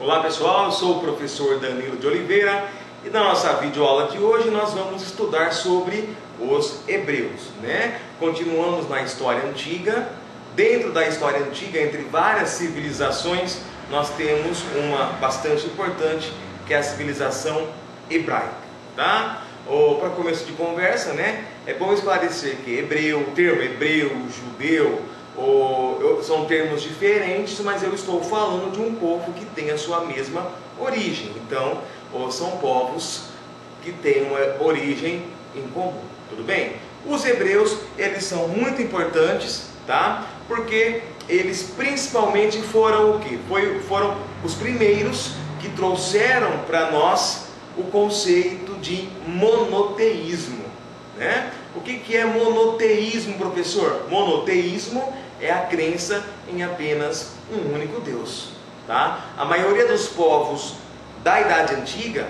Olá pessoal, eu sou o professor Danilo de Oliveira e na nossa videoaula de hoje nós vamos estudar sobre os hebreus, né? Continuamos na história antiga. Dentro da história antiga, entre várias civilizações, nós temos uma bastante importante, que é a civilização hebraica, tá? Para começo de conversa, né? É bom esclarecer que hebreu, o termo hebreu, judeu, são termos diferentes, mas eu estou falando de um povo que tem a sua mesma origem. Então, são povos que têm uma origem em comum, tudo bem? Os hebreus, eles são muito importantes, tá? Porque eles principalmente foram o quê? Foram os primeiros que trouxeram para nós o conceito de monoteísmo, né? O que é monoteísmo, professor? Monoteísmo é a crença em apenas um único Deus, tá? A maioria dos povos da Idade Antiga,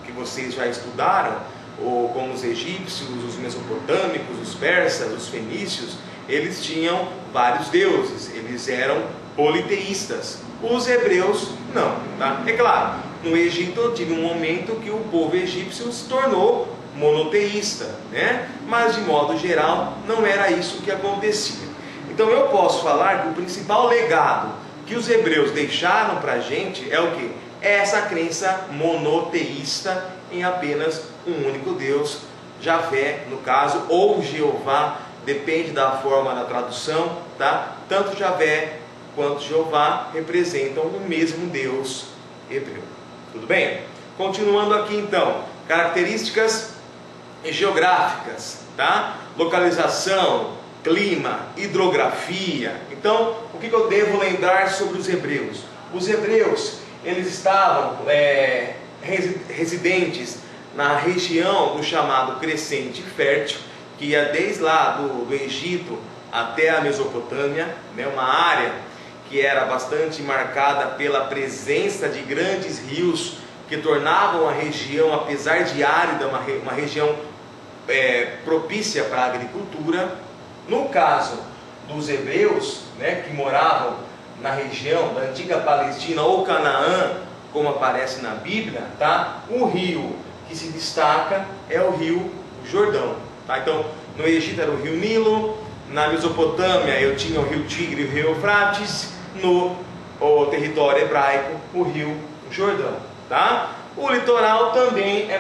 que vocês já estudaram, como os egípcios, os mesopotâmicos, os persas, os fenícios, eles tinham vários deuses, eles eram politeístas. Os hebreus não, tá? É claro, no Egito tive um momento que o povo egípcio se tornou monoteísta, né? Mas de modo geral não era isso que acontecia. Então eu posso falar que o principal legado que os hebreus deixaram para a gente é o que? É essa crença monoteísta em apenas um único Deus, Javé no caso, ou Jeová, depende da forma da tradução, tá? Tanto Javé quanto Jeová representam o mesmo Deus hebreu. Tudo bem? Continuando aqui então, características geográficas, tá? Localização, clima, hidrografia. Então, o que eu devo lembrar sobre os hebreus? Os hebreus, eles estavam residentes na região do chamado Crescente Fértil, que ia desde lá do Egito até a Mesopotâmia, né? Uma área que era bastante marcada pela presença de grandes rios que tornavam a região, apesar de árida, uma região propícia para a agricultura. No caso dos hebreus, né, que moravam na região da antiga Palestina ou Canaã, como aparece na Bíblia, tá? O rio que se destaca é o rio Jordão, tá? Então, no Egito era o rio Nilo, na Mesopotâmia eu tinha o rio Tigre e o rio Eufrates, no território hebraico o rio Jordão, tá? O litoral também é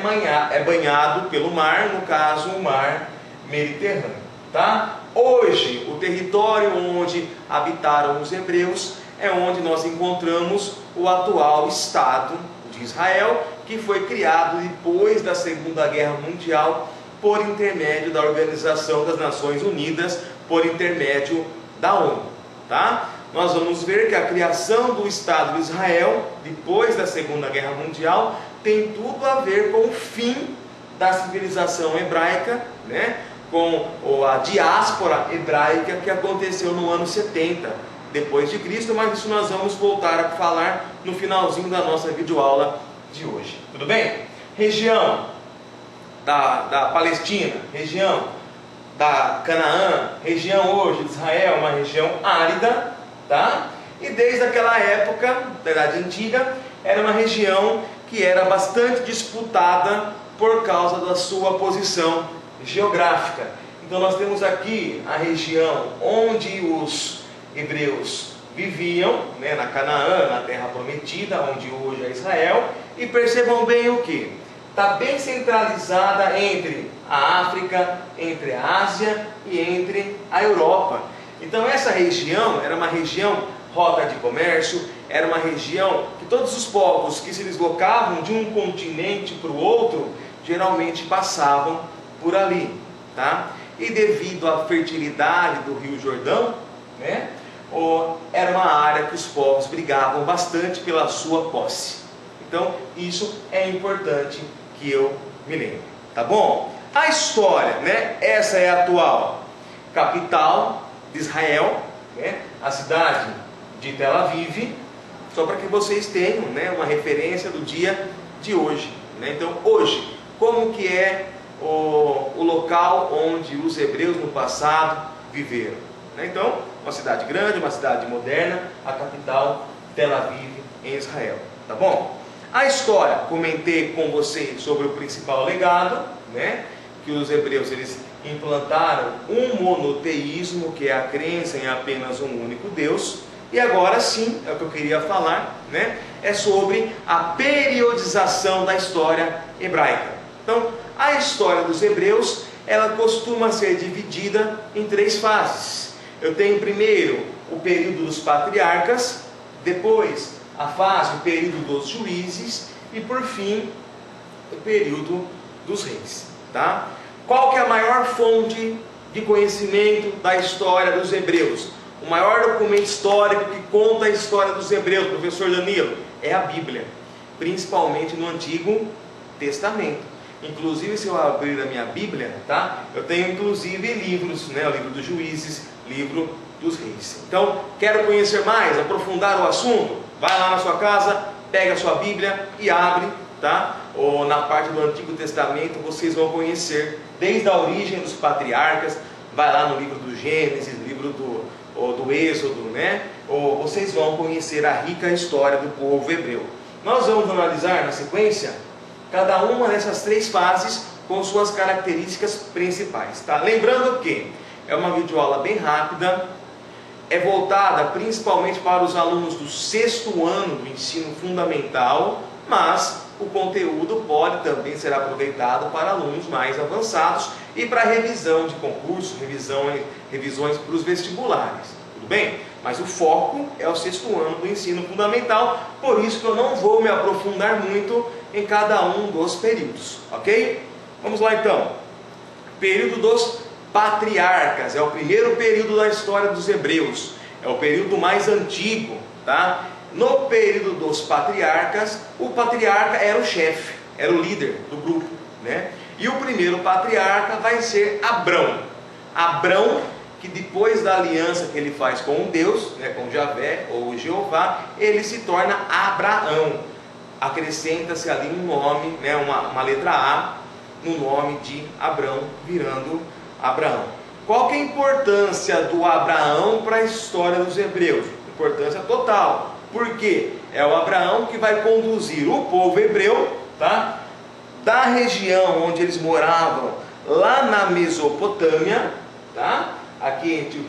banhado pelo mar, no caso o mar Mediterrâneo, tá? Hoje, o território onde habitaram os hebreus é onde nós encontramos o atual Estado de Israel, que foi criado depois da Segunda Guerra Mundial por intermédio da Organização das Nações Unidas, por intermédio da ONU, tá? Nós vamos ver que a criação do Estado de Israel, depois da Segunda Guerra Mundial, tem tudo a ver com o fim da civilização hebraica, né? Com a diáspora hebraica que aconteceu no ano 70 depois de Cristo, mas isso nós vamos voltar a falar no finalzinho da nossa videoaula de hoje. Tudo bem? Região da Palestina, região da Canaã, região hoje de Israel, uma região árida, tá? E desde aquela época, da Idade Antiga, era uma região que era bastante disputada por causa da sua posição geográfica. Então nós temos aqui a região onde os hebreus viviam, né, na Canaã, na terra prometida, onde hoje é Israel, e percebam bem o que? Está bem centralizada entre a África, entre a Ásia e entre a Europa. Então essa região era uma região rota de comércio, era uma região que todos os povos que se deslocavam de um continente para o outro, geralmente passavam por ali, tá? E devido à fertilidade do Rio Jordão, né, era uma área que os povos brigavam bastante pela sua posse. Então, isso é importante que eu me lembre, tá bom? A história, né? Essa é a atual capital de Israel, né? A cidade de Tel Aviv, só para que vocês tenham, né, uma referência do dia de hoje, né? Então, hoje, como que é o local onde os hebreus no passado viveram, né? Então, uma cidade grande, uma cidade moderna, a capital Tel Aviv em Israel. tá bom? A história, comentei com você sobre o principal legado, né? Que os hebreus eles implantaram um monoteísmo, que é a crença em apenas um único Deus. E agora sim, é o que eu queria falar, né? É sobre a periodização da história hebraica. Então, a história dos hebreus, ela costuma ser dividida em 3 fases. Eu tenho primeiro o período dos patriarcas, depois a fase, o período dos juízes e por fim o período dos reis, tá? Qual que é a maior fonte de conhecimento da história dos hebreus? O maior documento histórico que conta a história dos hebreus, professor Danilo, é a Bíblia, principalmente no Antigo Testamento. Inclusive, se eu abrir a minha Bíblia, tá? Eu tenho inclusive livros, né? O livro dos juízes, livro dos reis. Então, quero conhecer mais, aprofundar o assunto? Vai lá na sua casa, pega a sua Bíblia e abre, tá? Ou na parte do Antigo Testamento, vocês vão conhecer desde a origem dos patriarcas. Vai lá no livro do Gênesis, livro do Êxodo, né? Ou vocês vão conhecer a rica história do povo hebreu. Nós vamos analisar na sequência cada uma dessas 3 fases com suas características principais, tá? Lembrando que é uma videoaula bem rápida, é voltada principalmente para os alunos do 6º ano do ensino fundamental, mas o conteúdo pode também ser aproveitado para alunos mais avançados e para revisão de concurso, revisões para os vestibulares, tudo bem? Mas o foco é o 6º ano do ensino fundamental, por isso que eu não vou me aprofundar muito em cada um dos períodos, ok? Vamos lá então. Período dos patriarcas, é o primeiro período da história dos hebreus, é o período mais antigo, tá? No período dos patriarcas, o patriarca era o chefe, era o líder do grupo, né? E o primeiro patriarca vai ser Abrão. Abrão, que depois da aliança que ele faz com Deus, né, com Javé ou Jeová, ele se torna Abraão. Acrescenta-se ali um nome, né, uma letra A no nome de Abrão, virando Abraão. Qual que é a importância do Abraão para a história dos hebreus? Importância total. Por quê? É o Abraão que vai conduzir o povo hebreu, tá? Da região onde eles moravam, lá na Mesopotâmia, tá? Aqui entre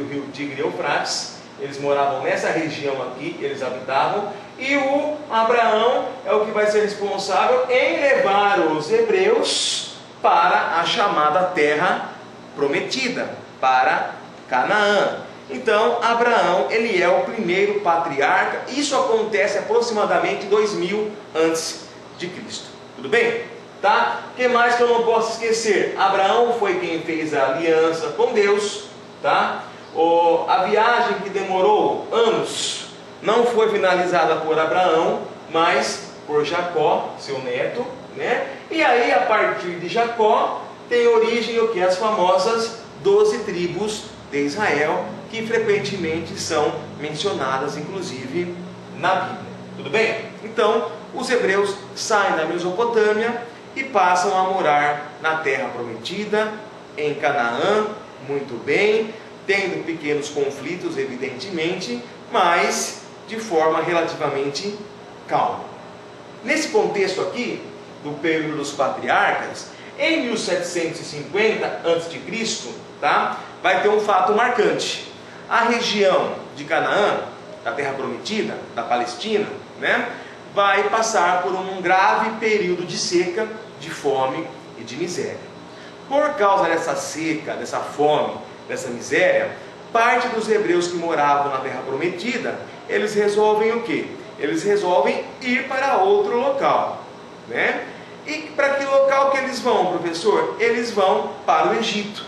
o rio Tigre e Eufrates, eles moravam nessa região aqui, eles habitavam, e o Abraão é o que vai ser responsável em levar os hebreus para a chamada terra prometida, para Canaã. Então, Abraão, ele é o primeiro patriarca. Isso acontece aproximadamente 2000 antes de Cristo. Tudo bem? Tá? O que mais que eu não posso esquecer? Abraão foi quem fez a aliança com Deus, tá? A viagem que demorou anos não foi finalizada por Abraão, mas por Jacó, seu neto, né? E aí, a partir de Jacó, tem origem o que? As famosas 12 tribos de Israel, que frequentemente são mencionadas, inclusive, na Bíblia. Tudo bem? Então, os hebreus saem da Mesopotâmia e passam a morar na terra prometida, em Canaã, muito bem, tendo pequenos conflitos, evidentemente, mas de forma relativamente calma. Nesse contexto aqui, do período dos patriarcas, em 1750 a.C., tá, vai ter um fato marcante. A região de Canaã, da terra prometida, da Palestina, né, vai passar por um grave período de seca, de fome e de miséria. Por causa dessa seca, dessa fome, dessa miséria, parte dos hebreus que moravam na terra prometida, eles resolvem o quê? Eles resolvem ir para outro local, né? E para que local que eles vão, professor? Eles vão para o Egito.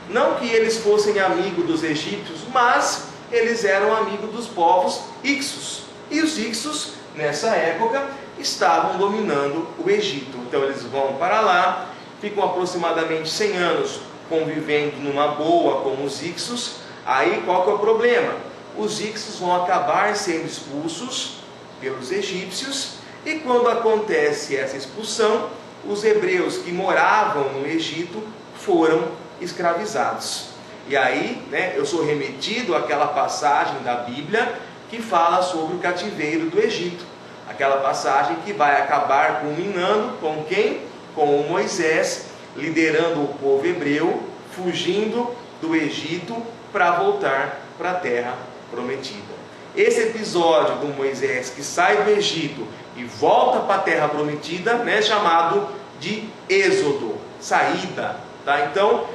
Não que eles fossem amigos dos egípcios, mas eles eram amigos dos povos Hicsos. E os Hicsos, nessa época, estavam dominando o Egito. Então eles vão para lá, ficam aproximadamente 100 anos convivendo numa boa com os Hicsos. Aí qual que é o problema? Os Hicsos vão acabar sendo expulsos pelos egípcios, e quando acontece essa expulsão, os hebreus que moravam no Egito foram escravizados. E aí, né, eu sou remetido àquela passagem da Bíblia que fala sobre o cativeiro do Egito. Aquela passagem que vai acabar culminando com quem? Com Moisés liderando o povo hebreu, fugindo do Egito para voltar para a terra prometida. Esse episódio do Moisés que sai do Egito e volta para a terra prometida, né, chamado de Êxodo, saída. Tá? Então,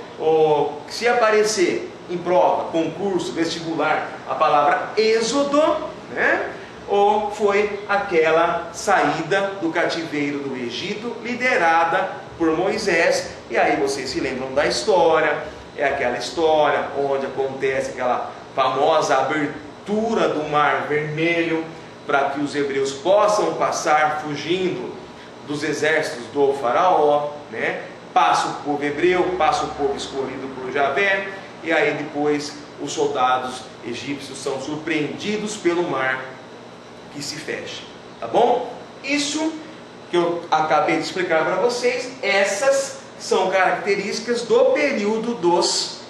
se aparecer em prova, concurso, vestibular, a palavra Êxodo, né, ou foi aquela saída do cativeiro do Egito, liderada por Moisés. E aí vocês se lembram da história, é aquela história onde acontece aquela famosa abertura do Mar Vermelho, para que os hebreus possam passar fugindo dos exércitos do faraó, né? Passa o povo hebreu, passa o povo escolhido por Javé, e aí depois os soldados egípcios são surpreendidos pelo mar que se fecha, tá bom? Isso que eu acabei de explicar para vocês, essas são características do período dos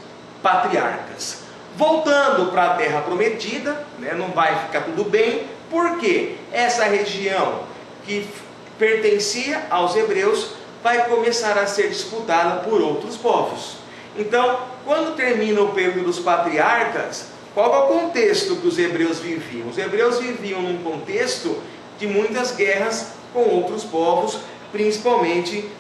patriarcas. Voltando para a terra prometida, né, não vai ficar tudo bem, porque essa região que pertencia aos hebreus vai começar a ser disputada por outros povos. Então, quando termina o período dos patriarcas, qual é o contexto que os hebreus viviam? Os hebreus viviam num contexto de muitas guerras com outros povos, principalmente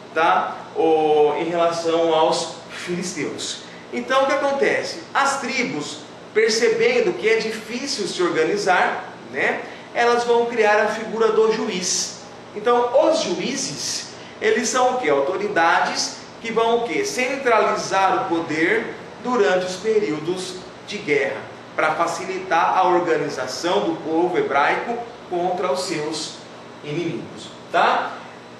em relação aos filisteus. Então o que acontece? As tribos, percebendo que é difícil se organizar, né, elas vão criar a figura do juiz. Então os juízes, eles são o quê? Autoridades que vão o quê? Centralizar o poder durante os períodos de guerra, para facilitar a organização do povo hebraico contra os seus inimigos. Tá?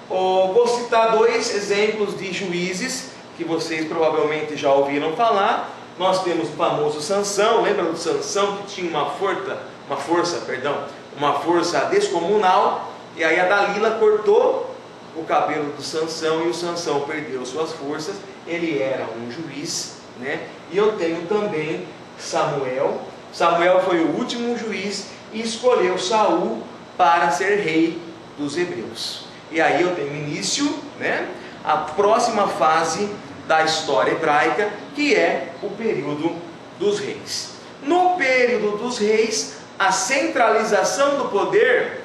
Vou citar dois exemplos de juízes que vocês provavelmente já ouviram falar. Nós temos o famoso Sansão. Lembra do Sansão que tinha uma força descomunal, e aí a Dalila cortou o cabelo do Sansão e o Sansão perdeu suas forças. Ele era um juiz, né? E eu tenho também Samuel. Samuel foi o último juiz e escolheu Saul para ser rei dos hebreus. E aí eu tenho início, né, a próxima fase da história hebraica, que é o período dos reis. No período dos reis, a centralização do poder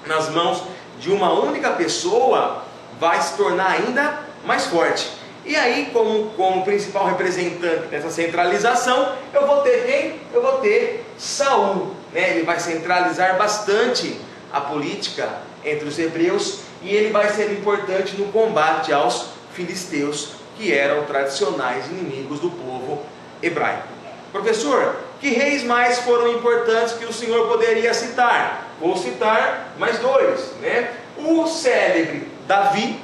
nas mãos de uma única pessoa vai se tornar ainda mais forte. E aí, como principal representante dessa centralização, eu vou ter quem? Eu vou ter Saul, né? Ele vai centralizar bastante a política entre os hebreus, e ele vai ser importante no combate aos filisteus, que eram tradicionais inimigos do povo hebraico. Professor, que reis mais foram importantes que o senhor poderia citar? Vou citar mais dois, né? O célebre Davi.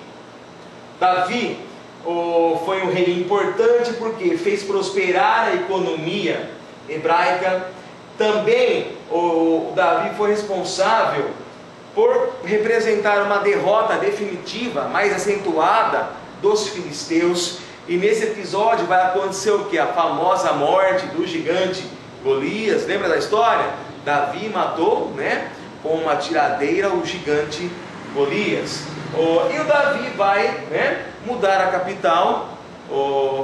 Davi foi um rei importante porque fez prosperar a economia hebraica. Também o Davi foi responsável por representar uma derrota definitiva, mais acentuada, dos filisteus. E nesse episódio vai acontecer o que? A famosa morte do gigante Golias. Lembra da história? Davi matou, né, com uma tiradeira o gigante Golias. E o Davi vai, né, mudar a capital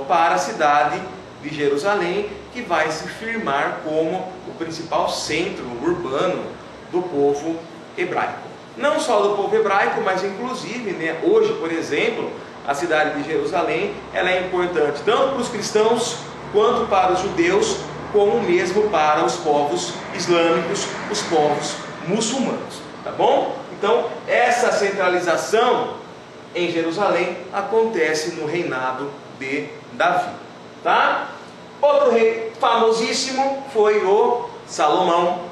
para a cidade de Jerusalém, que vai se firmar como o principal centro urbano do povo hebraico. Não só do povo hebraico, mas inclusive, né, hoje, por exemplo, a cidade de Jerusalém, ela é importante tanto para os cristãos quanto para os judeus, como mesmo para os povos islâmicos, os povos muçulmanos, tá bom? Então, essa centralização em Jerusalém acontece no reinado de Davi, tá? Outro rei famosíssimo foi o Salomão,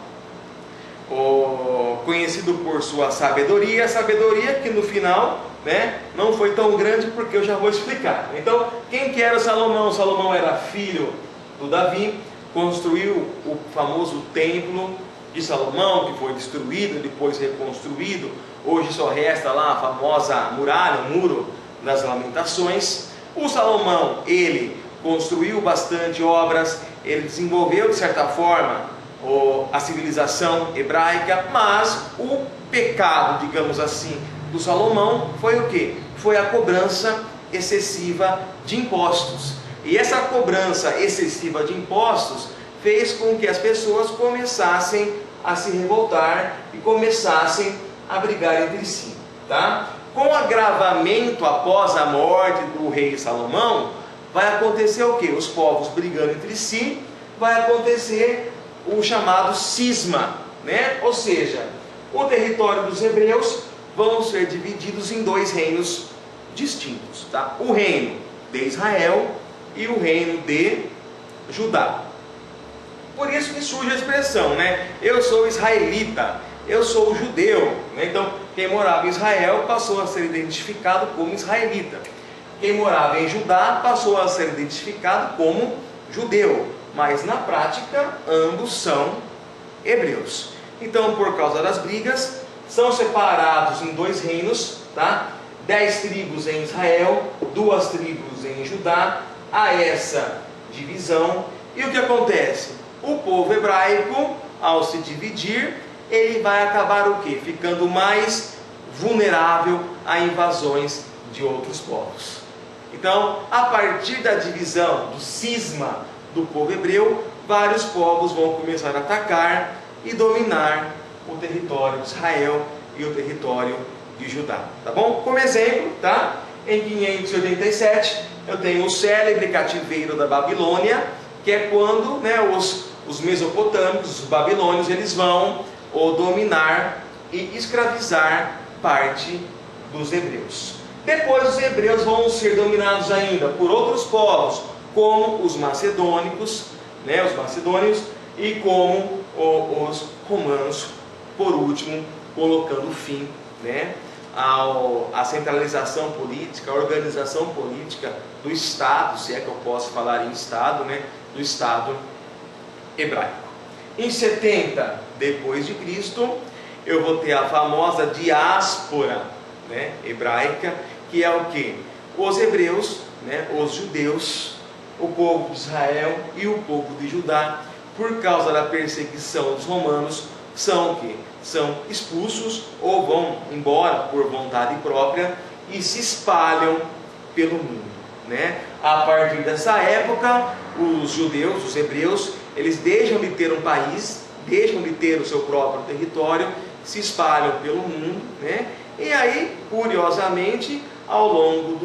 conhecido por sua sabedoria que no final, né, não foi tão grande, porque eu já vou explicar. Então, quem que era Salomão? Salomão era filho do Davi, construiu o famoso templo de Salomão, que foi destruído, depois reconstruído. Hoje só resta lá a famosa muralha, o muro das lamentações. O Salomão, ele construiu bastante obras, ele desenvolveu de certa forma a civilização hebraica, mas o pecado, digamos assim, do Salomão foi o quê? Foi a cobrança excessiva de impostos. E essa cobrança excessiva de impostos fez com que as pessoas começassem a se revoltar e começassem a brigar entre si, tá? Com o agravamento após a morte do rei Salomão, vai acontecer o quê? Os povos brigando entre si, vai acontecer o chamado cisma, né? Ou seja, o território dos hebreus vão ser divididos em dois reinos distintos, tá? O reino de Israel e o reino de Judá. Por isso que surge a expressão, né? Eu sou israelita, eu sou judeu, né? Então, quem morava em Israel passou a ser identificado como israelita. Quem morava em Judá passou a ser identificado como judeu. Mas na prática, ambos são hebreus. Então, por causa das brigas, são separados em dois reinos, tá? 10 tribos em Israel, 2 tribos em Judá. Há essa divisão. E o que acontece? O povo hebraico, ao se dividir, ele vai acabar o quê? Ficando mais vulnerável a invasões de outros povos. Então, a partir da divisão, do cisma do povo hebreu, vários povos vão começar a atacar e dominar o território de Israel e o território de Judá. Tá bom? Como exemplo, tá? Em 587, eu tenho o célebre cativeiro da Babilônia, que é quando, né, os mesopotâmicos, os babilônios, eles vão dominar e escravizar parte dos hebreus. Depois os hebreus vão ser dominados ainda por outros povos, como os macedônicos, né, os macedônios, e como os romanos, por último, colocando fim, né, à centralização política, à organização política do Estado, se é que eu posso falar em Estado, né, do Estado hebraico. Em 70 depois de Cristo, eu vou ter a famosa diáspora, né, hebraica, que é o que? Os hebreus, né, os judeus, o povo de Israel e o povo de Judá, por causa da perseguição dos romanos, são o quê? São expulsos ou vão embora por vontade própria e se espalham pelo mundo, né? A partir dessa época, os judeus, os hebreus, eles deixam de ter um país, deixam de ter o seu próprio território, se espalham pelo mundo, né? E aí, curiosamente, ao longo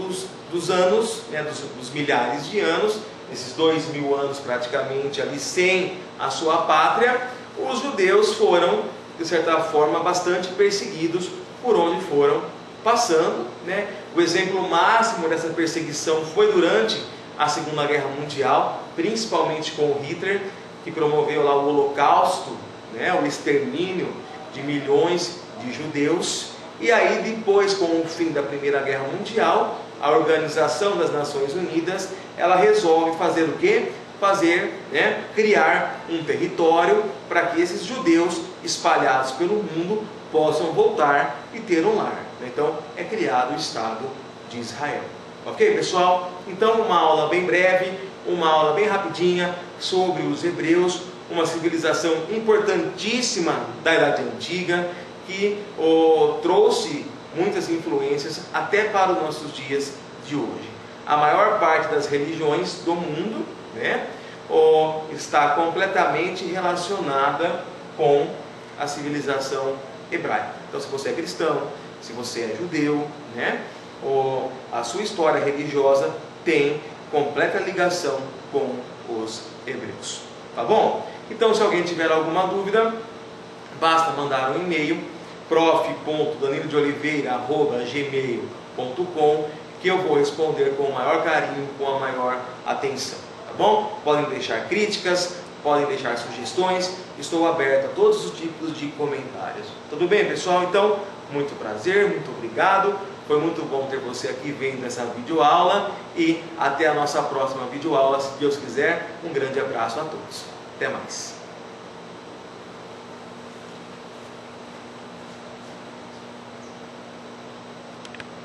dos anos, né, dos milhares de anos, esses 2000 anos praticamente ali sem a sua pátria, os judeus foram, de certa forma, bastante perseguidos por onde foram passando, né? O exemplo máximo dessa perseguição foi durante a Segunda Guerra Mundial, principalmente com Hitler, que promoveu lá o Holocausto, né, o extermínio de milhões de judeus. E aí depois, com o fim da Primeira Guerra Mundial, a Organização das Nações Unidas, ela resolve fazer o quê? Criar um território para que esses judeus espalhados pelo mundo possam voltar e ter um lar. Então é criado o Estado de Israel. Ok, pessoal? Então uma aula bem breve, uma aula bem rapidinha sobre os hebreus, uma civilização importantíssima da Idade Antiga, que trouxe muitas influências até para os nossos dias de hoje. A maior parte das religiões do mundo, né, está completamente relacionada com a civilização hebraica. Então, se você é cristão, se você é judeu, né, a sua história religiosa tem completa ligação com os hebreus. Tá bom? Então, se alguém tiver alguma dúvida, basta mandar um e-mail prof.danilodeoliveira@gmail.com, que eu vou responder com o maior carinho, com a maior atenção, tá bom? Podem deixar críticas, podem deixar sugestões, estou aberto a todos os tipos de comentários. Tudo bem, pessoal? Então, muito prazer, muito obrigado, foi muito bom ter você aqui vendo essa videoaula e até a nossa próxima videoaula, se Deus quiser. Um grande abraço a todos. Até mais.